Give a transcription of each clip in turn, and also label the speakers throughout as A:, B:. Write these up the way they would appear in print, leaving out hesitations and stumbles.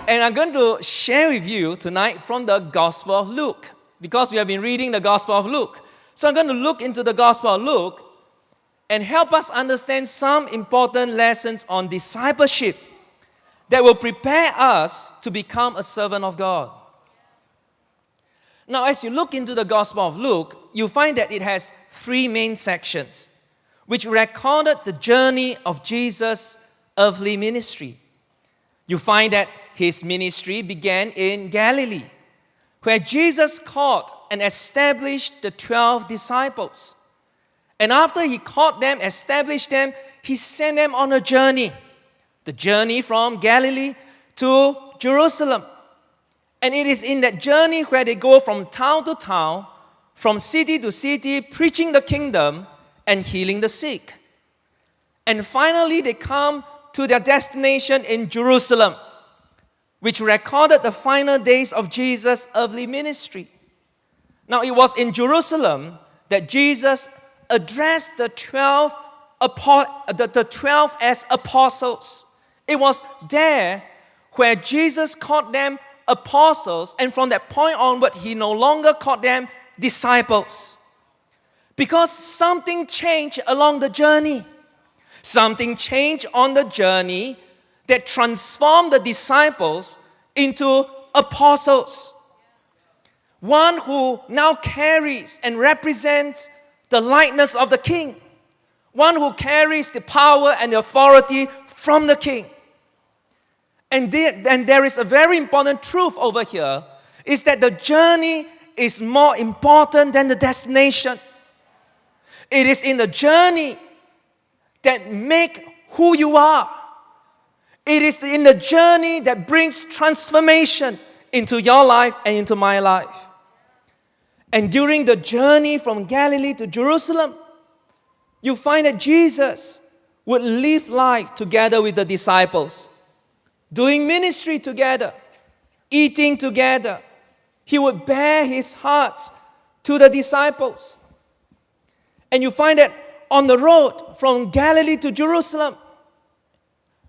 A: And I'm going to share with you tonight from the Gospel of Luke, because we have been reading the Gospel of Luke. So I'm going to look into the Gospel of Luke and help us understand some important lessons on discipleship that will prepare us to become a servant of God. Now, as you look into the Gospel of Luke, you find that it has three main sections, which recorded the journey of Jesus' earthly ministry. You find that his ministry began in Galilee, where Jesus called and established the 12 disciples. And after he called them, established them, he sent them on a journey. The journey from Galilee to Jerusalem. And it is in that journey where they go from town to town, from city to city, preaching the kingdom and healing the sick. And finally, they come to their destination in Jerusalem, which recorded the final days of Jesus' earthly ministry. Now, it was in Jerusalem that Jesus addressed the 12 as apostles. It was there where Jesus called them apostles, and from that point onward, he no longer called them disciples. Because something changed along the journey. Something changed on the journey that transformed the disciples into apostles. One who now carries and represents the likeness of the King. One who carries the power and the authority from the King. And there is a very important truth over here, is that the journey is more important than the destination. It is in the journey that makes who you are. It is in the journey that brings transformation into your life and into my life. And during the journey from Galilee to Jerusalem, you find that Jesus would live life together with the disciples, doing ministry together, eating together. He would bear his heart to the disciples. And you find that on the road from Galilee to Jerusalem,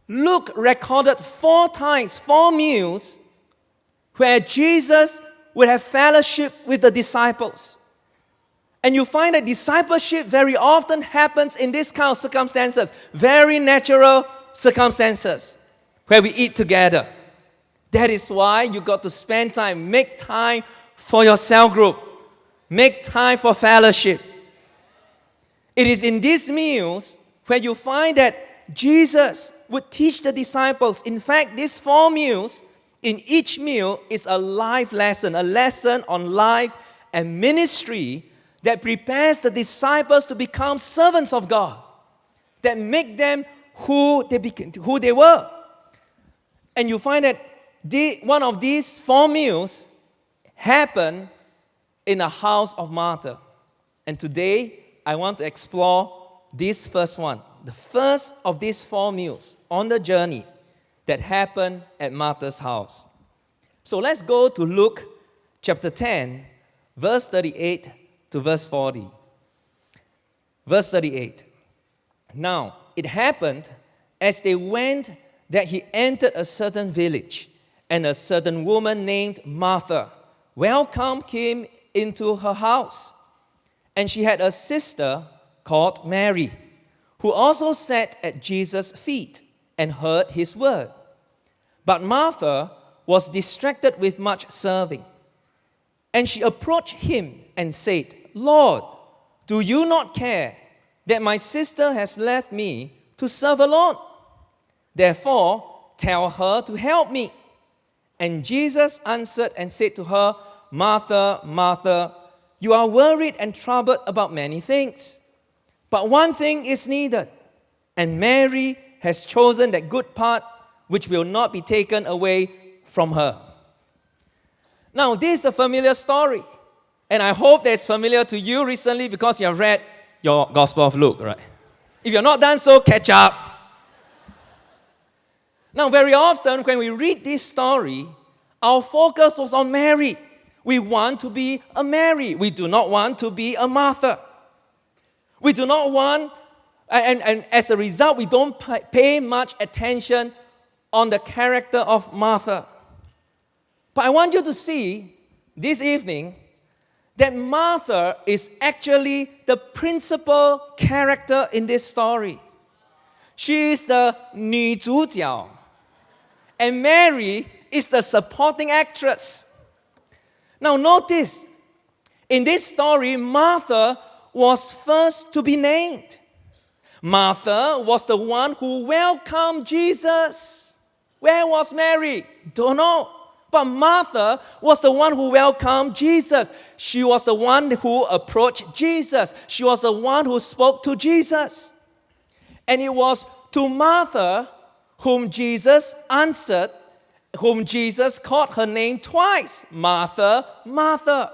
A: Luke recorded 4 times, 4 meals, where Jesus would have fellowship with the disciples. And you find that discipleship very often happens in this kind of circumstances, very natural circumstances, where we eat together. That is why you got to spend time, make time for your cell group, make time for fellowship. It is in these meals where you find that Jesus would teach the disciples. In fact, these 4 meals, in each meal is a life lesson, a lesson on life and ministry that prepares the disciples to become servants of God, that make them who they were. And you find that one of these 4 meals happened in the house of Martha. And today, I want to explore this first one, the first of these 4 meals on the journey that happened at Martha's house. So let's go to Luke chapter 10, verse 38 to verse 40. Verse 38. Now, it happened as they went that he entered a certain village, and a certain woman named Martha welcomed him into her house. And she had a sister called Mary, who also sat at Jesus' feet and heard his word. But Martha was distracted with much serving. And she approached him and said, Lord, do you not care that my sister has left me to serve alone? Therefore, tell her to help me. And Jesus answered and said to her, Martha, Martha, you are worried and troubled about many things. But one thing is needed, and Mary has chosen that good part which will not be taken away from her. Now, this is a familiar story, and I hope that it's familiar to you recently because you have read your Gospel of Luke, right? If you're not done so, catch up. Now, very often when we read this story, our focus was on Mary. We want to be a Mary. We do not want to be a Martha. We do not want, and as a result, we don't pay much attention on the character of Martha. But I want you to see this evening that Martha is actually the principal character in this story. She is the 女主角, and Mary is the supporting actress. Now notice, in this story, Martha was first to be named. Martha was the one who welcomed Jesus. Where was Mary? Don't know. But Martha was the one who welcomed Jesus. She was the one who approached Jesus. She was the one who spoke to Jesus. And it was to Martha whom Jesus answered, whom Jesus called her name twice. Martha, Martha.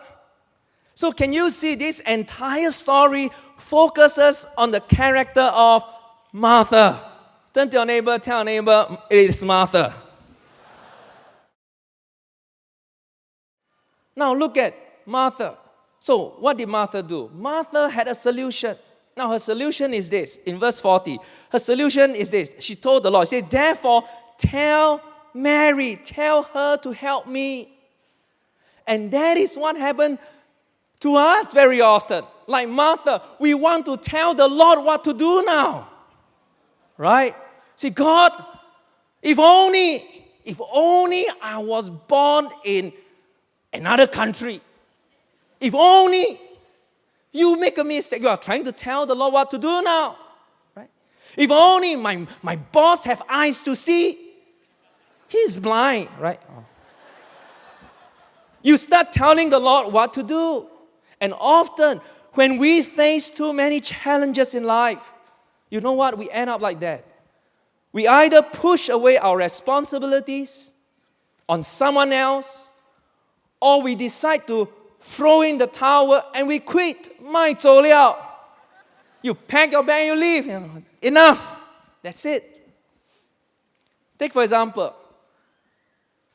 A: So can you see this entire story focuses on the character of Martha? Turn to your neighbor, tell your neighbor, it is Martha. Now look at Martha. So what did Martha do? Martha had a solution. Now her solution is this. In verse 40, her solution is this. She told the Lord, she said, therefore tell Mary, tell her to help me. And that is what happened to us very often. Like Martha, we want to tell the Lord what to do now. Right? See, God, if only I was born in another country. If only you make a mistake, you are trying to tell the Lord what to do now. Right? If only my boss have eyes to see. He's blind, right? Oh. You start telling the Lord what to do. And often, when we face too many challenges in life, you know what? We end up like that. We either push away our responsibilities on someone else, or we decide to throw in the towel and we quit. 卖走了. You pack your bag, you leave. Enough. That's it. Take for example,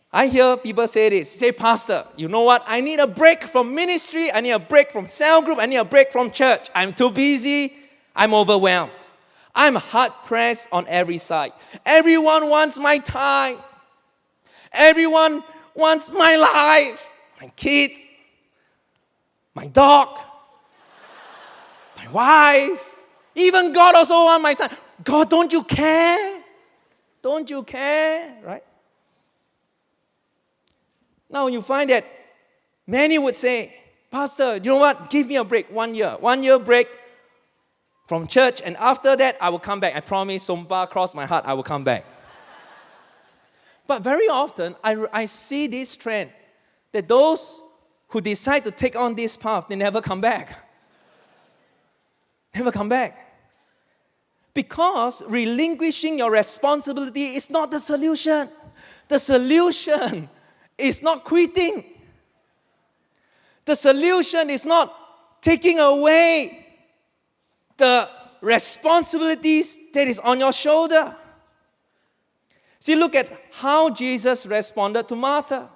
A: I hear people say this. Say, Pastor, you know what? I need a break from ministry. I need a break from cell group. I need a break from church. I'm too busy. I'm overwhelmed. I'm hard-pressed on every side. Everyone wants my time. Everyone wants my life. My kids, my dog, my wife, even God also wants my time. God, don't you care? Don't you care? Right? Now you find that many would say, Pastor, you know what? Give me a break, 1 year. 1 year break from church, and after that, I will come back. I promise, Sompa, cross my heart, I will come back. But very often, I see this trend, that those who decide to take on this path, they never come back. Never come back. Because relinquishing your responsibility is not the solution. The solution is not quitting. The solution is not taking away the responsibilities that is on your shoulder. See, look at how Jesus responded to Martha.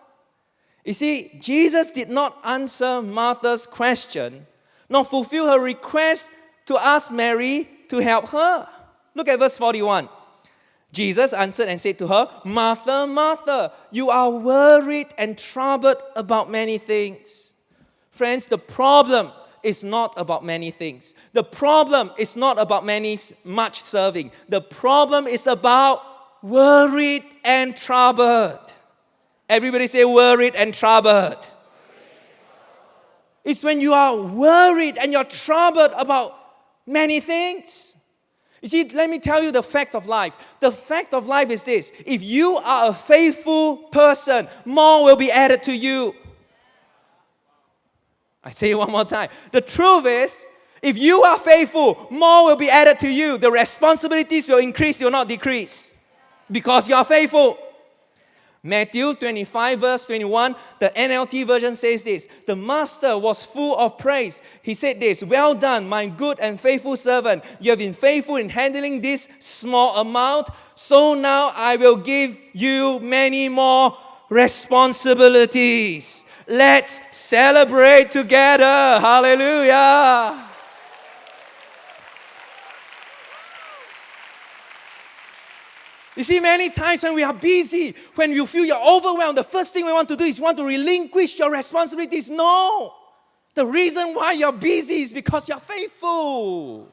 A: You see, Jesus did not answer Martha's question, nor fulfill her request to ask Mary to help her. Look at verse 41. Jesus answered and said to her, Martha, Martha, you are worried and troubled about many things. Friends, the problem is not about many things. The problem is not about much serving. The problem is about worried and troubled. Everybody say worried and troubled. It's when you are worried and you're troubled about many things. You see, let me tell you the fact of life. The fact of life is this. If you are a faithful person, more will be added to you. I say it one more time. The truth is, if you are faithful, more will be added to you. The responsibilities will increase, will not decrease. Because you are faithful. Matthew 25 verse 21, the NLT version says this. The master was full of praise. He said this, well done, my good and faithful servant. You have been faithful in handling this small amount. So now I will give you many more responsibilities. Let's celebrate together. Hallelujah. You see, many times when we are busy, when you feel you're overwhelmed, the first thing we want to do is want to relinquish your responsibilities. No! The reason why you're busy is because you're faithful.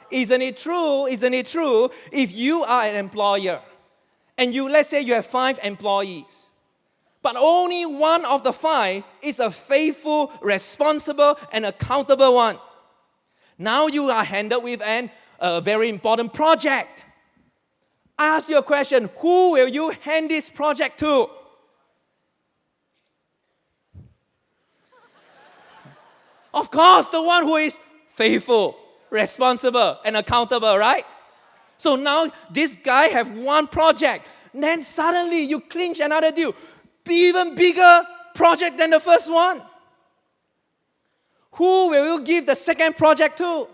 A: Isn't it true? Isn't it true? If you are an employer and let's say you have 5 employees, but only one of the 5 is a faithful, responsible, and accountable one. Now you are handed with a very important project. I ask you a question, who will you hand this project to? Of course, the one who is faithful, responsible, and accountable, right? So now this guy have one project. Then suddenly you clinch another deal. Even bigger project than the first one. Who will you give the second project to?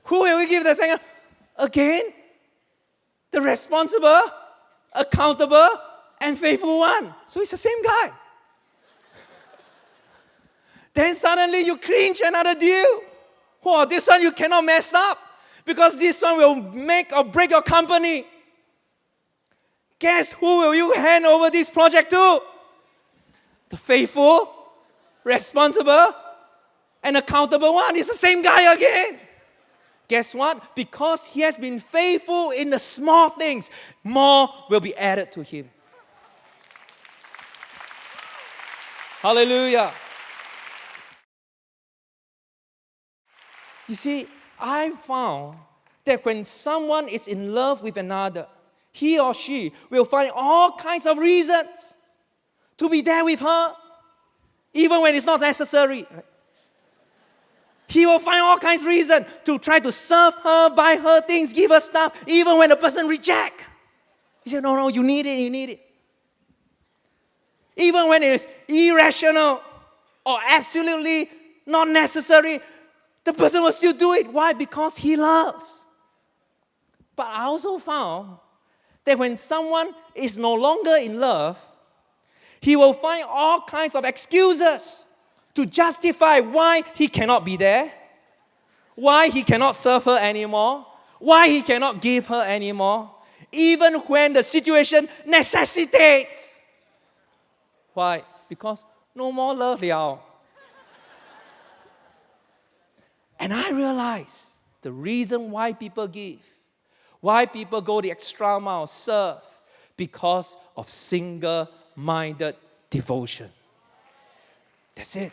A: Who will you give the second? Again, the responsible, accountable, and faithful one. So it's the same guy. Then suddenly you clinch another deal. Oh, this one you cannot mess up because this one will make or break your company. Guess who will you hand over this project to? The faithful, responsible, and accountable one. It's the same guy again. Guess what? Because he has been faithful in the small things, more will be added to him. Hallelujah. You see, I found that when someone is in love with another, he or she will find all kinds of reasons to be there with her, even when it's not necessary. He will find all kinds of reasons to try to serve her, buy her things, give her stuff, even when the person rejects. He said, no, you need it, you need it. Even when it is irrational or absolutely not necessary, the person will still do it. Why? Because he loves. But I also found that when someone is no longer in love, he will find all kinds of excuses to justify why he cannot be there, why he cannot serve her anymore, why he cannot give her anymore, even when the situation necessitates. Why? Because no more love liao. And I realize the reason why people give, why people go the extra mile, serve, because of single-minded devotion. That's it.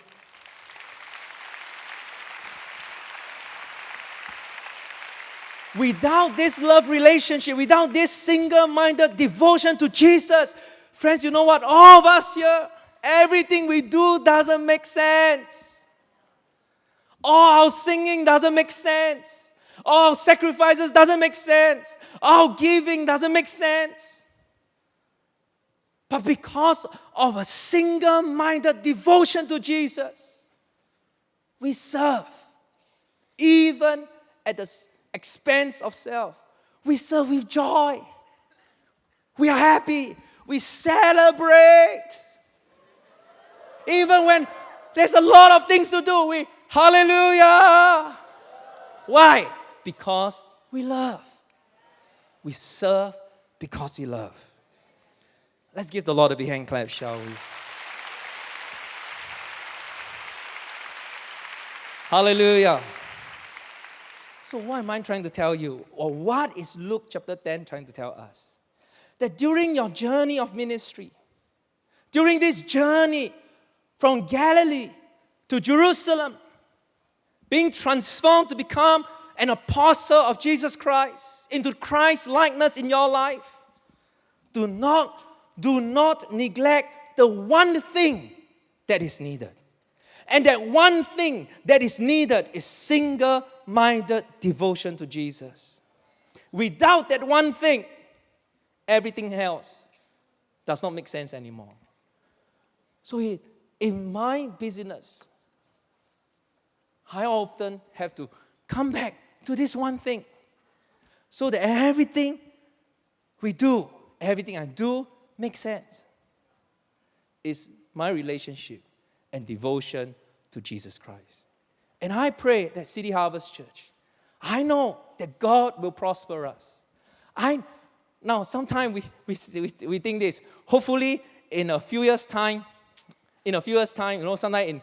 A: Without this love relationship, without this single-minded devotion to Jesus, friends, you know what? All of us here, everything we do doesn't make sense. All our singing doesn't make sense. All our sacrifices doesn't make sense. Our giving doesn't make sense. But because of a single-minded devotion to Jesus, we serve. Even at the expense of self. We serve with joy. We are happy. We celebrate. Even when there's a lot of things to do, we hallelujah. Why? Because we love. We serve because we love. Let's give the Lord a big hand clap, shall we? Hallelujah. So what am I trying to tell you? Or what is Luke chapter 10 trying to tell us? That during your journey of ministry, during this journey from Galilee to Jerusalem, being transformed to become an apostle of Jesus Christ, into Christlikeness in your life, do not neglect the one thing that is needed. And that one thing that is needed is single-minded devotion to Jesus. Without that one thing, everything else does not make sense anymore. So in my business, I often have to come back to this one thing so that everything we do, everything I do makes sense. It's my relationship and devotion to Jesus Christ. And I pray that City Harvest Church, I know that God will prosper us. Now, sometimes we think this. Hopefully, in a few years' time, sometimes in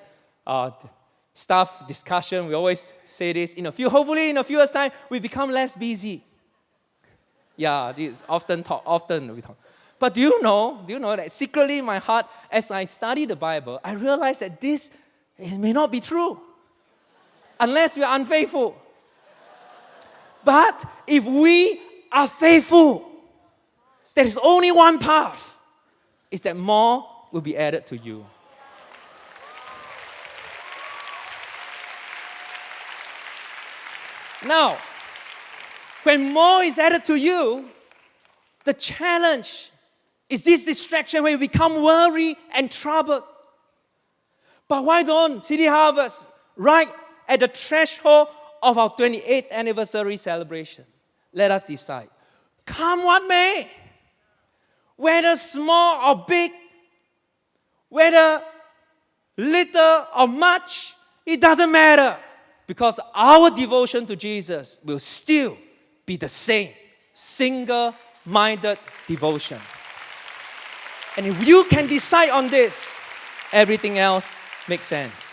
A: staff discussion, we always say this. Hopefully, in a few years' time, we become less busy. Yeah, this often we talk. But do you know that secretly in my heart, as I study the Bible, I realize that this may not be true unless we are unfaithful. But if we are faithful, there is only one path, is that more will be added to you. Now, when more is added to you, the challenge is this distraction where you become worried and troubled. But why don't City Harvest, right at the threshold of our 28th anniversary celebration, let us decide, come what may, whether small or big, whether little or much, it doesn't matter, because our devotion to Jesus will still be the same, single-minded devotion. And if you can decide on this, everything else makes sense.